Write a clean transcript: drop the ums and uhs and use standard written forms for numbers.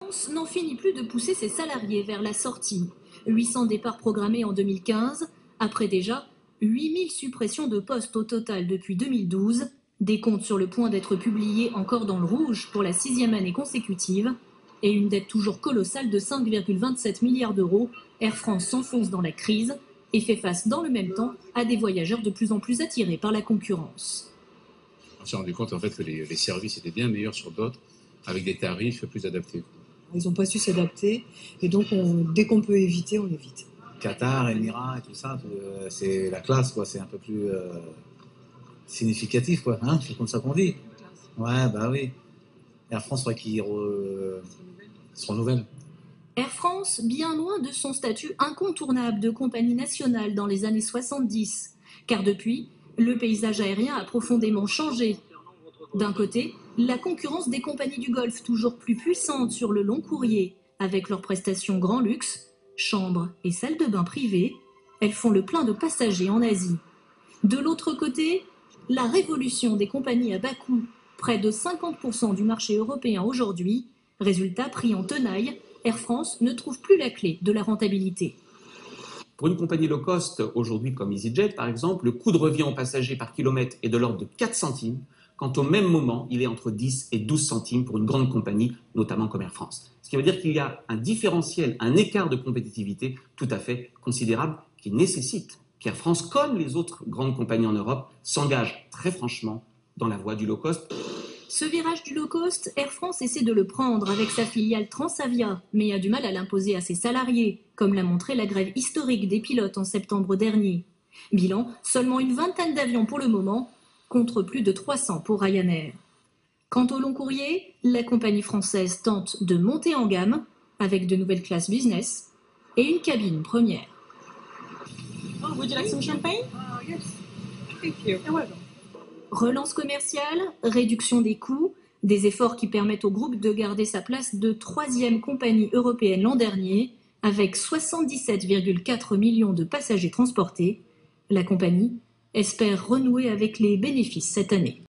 France n'en finit plus de pousser ses salariés vers la sortie. 800 départs programmés en 2015, après déjà 8000 suppressions de postes au total depuis 2012, des comptes sur le point d'être publiés encore dans le rouge pour la 6e année consécutive, et une dette toujours colossale de 5,27 milliards d'euros. Air France s'enfonce dans la crise et fait face dans le même temps à des voyageurs de plus en plus attirés par la concurrence. On s'est rendu compte en fait que les services étaient bien meilleurs sur d'autres, avec des tarifs plus adaptés. Ils n'ont pas su s'adapter et donc dès qu'on peut éviter, on évite. Qatar, Émirats et tout ça, c'est la classe, quoi. C'est un peu plus significatif, quoi. Hein, c'est comme ça qu'on dit. Ouais, bah oui. Air France, faudrait qu'ils se renouvellent. Air France, bien loin de son statut incontournable de compagnie nationale dans les années 70, car depuis, le paysage aérien a profondément changé. D'un côté, la concurrence des compagnies du Golfe toujours plus puissante sur le long courrier, avec leurs prestations grand luxe, chambres et salles de bain privées, elles font le plein de passagers en Asie. De l'autre côté, la révolution des compagnies à bas coût, près de 50% du marché européen aujourd'hui. Résultat, pris en tenaille, Air France ne trouve plus la clé de la rentabilité. Pour une compagnie low cost, aujourd'hui comme EasyJet par exemple, le coût de revient aux passagers par kilomètre est de l'ordre de 4 centimes, quand au même moment, il est entre 10 et 12 centimes pour une grande compagnie, notamment comme Air France. Ce qui veut dire qu'il y a un différentiel, un écart de compétitivité tout à fait considérable qui nécessite qu'Air France, comme les autres grandes compagnies en Europe, s'engage très franchement dans la voie du low cost. Ce virage du low cost, Air France essaie de le prendre avec sa filiale Transavia, mais a du mal à l'imposer à ses salariés, comme l'a montré la grève historique des pilotes en septembre dernier. Bilan, seulement une vingtaine d'avions pour le moment, contre plus de 300 pour Ryanair. Quant au long courrier, la compagnie française tente de monter en gamme avec de nouvelles classes business et une cabine première. Oh, would you like some champagne? Yes. Thank you. Relance commerciale, réduction des coûts, des efforts qui permettent au groupe de garder sa place de 3e compagnie européenne l'an dernier, avec 77,4 millions de passagers transportés. La compagnie espère renouer avec les bénéfices cette année.